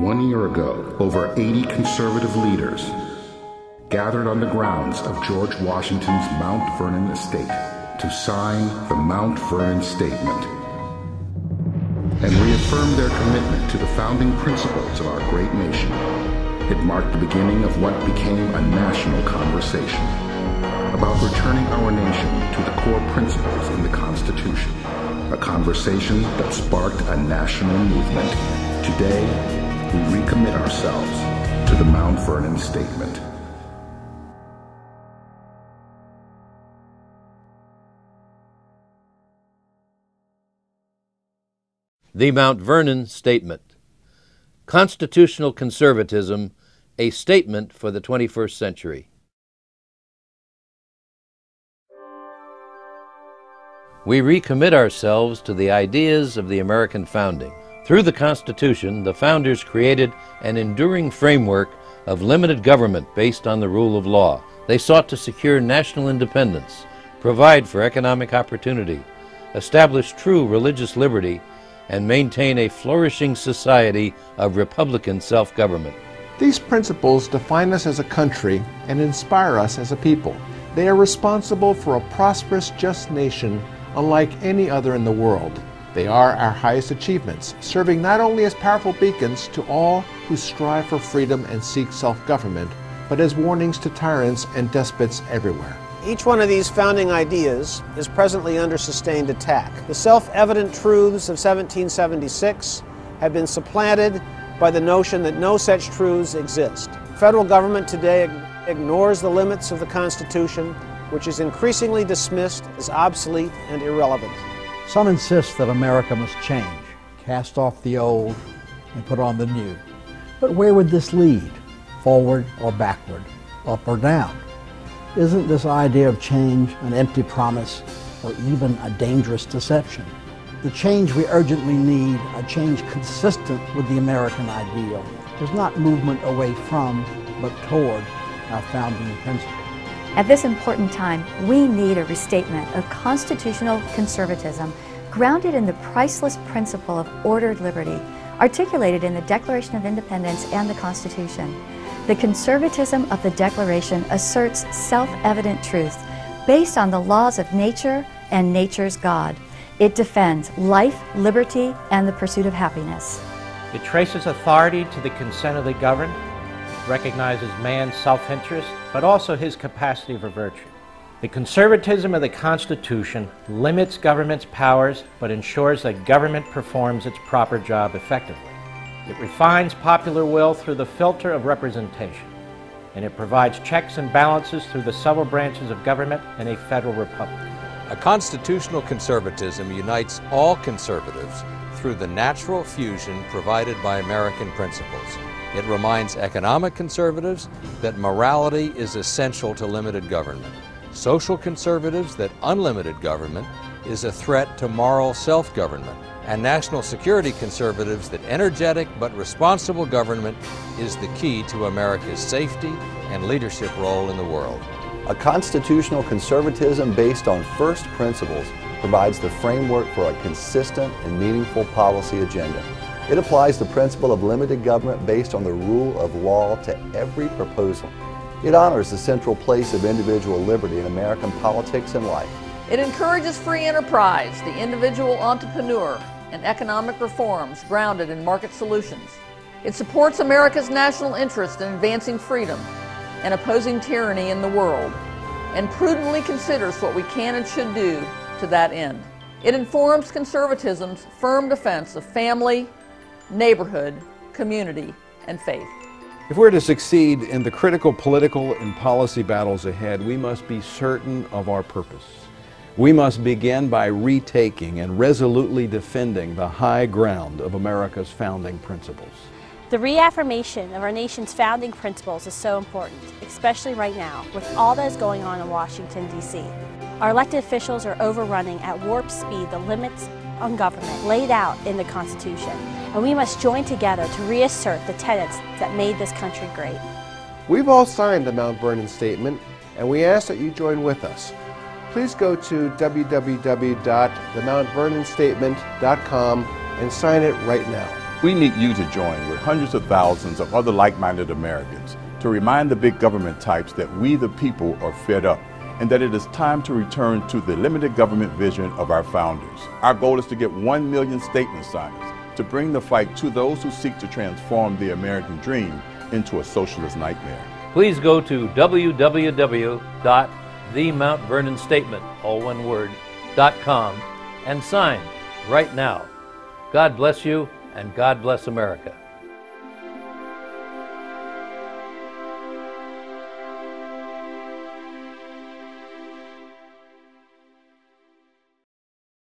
1 year ago, over 80 conservative leaders gathered on the grounds of George Washington's Mount Vernon estate to sign the Mount Vernon Statement and reaffirm their commitment to the founding principles of our great nation. It marked the beginning of what became a national conversation about returning our nation to the core principles in the Constitution, a conversation that sparked a national movement. Today, we recommit ourselves to the Mount Vernon Statement. The Mount Vernon Statement. Constitutional Conservatism, a statement for the 21st century. We recommit ourselves to the ideas of the American founding. Through the Constitution, the founders created an enduring framework of limited government based on the rule of law. They sought to secure national independence, provide for economic opportunity, establish true religious liberty, and maintain a flourishing society of republican self-government. These principles define us as a country and inspire us as a people. They are responsible for a prosperous, just nation unlike any other in the world. They are our highest achievements, serving not only as powerful beacons to all who strive for freedom and seek self-government, but as warnings to tyrants and despots everywhere. Each one of these founding ideas is presently under sustained attack. The self-evident truths of 1776 have been supplanted by the notion that no such truths exist. Federal government today ignores the limits of the Constitution, which is increasingly dismissed as obsolete and irrelevant. Some insist that America must change, cast off the old and put on the new. But where would this lead? Forward or backward? Up or down? Isn't this idea of change an empty promise or even a dangerous deception? The change we urgently need, a change consistent with the American ideal, is not movement away from, but toward our founding principles. At this important time, we need a restatement of constitutional conservatism grounded in the priceless principle of ordered liberty, articulated in the Declaration of Independence and the Constitution. The conservatism of the Declaration asserts self-evident truth based on the laws of nature and nature's God. It defends life, liberty, and the pursuit of happiness. It traces authority to the consent of the governed, recognizes man's self-interest, but also his capacity for virtue. The conservatism of the Constitution limits government's powers, but ensures that government performs its proper job effectively. It refines popular will through the filter of representation, and it provides checks and balances through the several branches of government in a federal republic. A constitutional conservatism unites all conservatives through the natural fusion provided by American principles. It reminds economic conservatives that morality is essential to limited government, social conservatives that unlimited government is a threat to moral self-government, and national security conservatives that energetic but responsible government is the key to America's safety and leadership role in the world. A constitutional conservatism based on first principles provides the framework for a consistent and meaningful policy agenda. It applies the principle of limited government based on the rule of law to every proposal. It honors the central place of individual liberty in American politics and life. It encourages free enterprise, the individual entrepreneur, and economic reforms grounded in market solutions. It supports America's national interest in advancing freedom and opposing tyranny in the world, and prudently considers what we can and should do to that end. It informs conservatism's firm defense of family, neighborhood, community, and faith. If we're to succeed in the critical political and policy battles ahead, we must be certain of our purpose. We must begin by retaking and resolutely defending the high ground of America's founding principles. The reaffirmation of our nation's founding principles is so important, especially right now, with all that is going on in Washington, D.C. Our elected officials are overrunning at warp speed the limits on government laid out in the Constitution, and we must join together to reassert the tenets that made this country great. We've all signed the Mount Vernon Statement, and we ask that you join with us. Please go to www.themountVernonStatement.com and sign it right now. We need you to join with hundreds of thousands of other like-minded Americans to remind the big government types that we the people are fed up and that it is time to return to the limited government vision of our founders. Our goal is to get 1 million statement signers to bring the fight to those who seek to transform the American dream into a socialist nightmare. Please go to www.themountVernonStatement, all one word, .com and sign right now. God bless you and God bless America.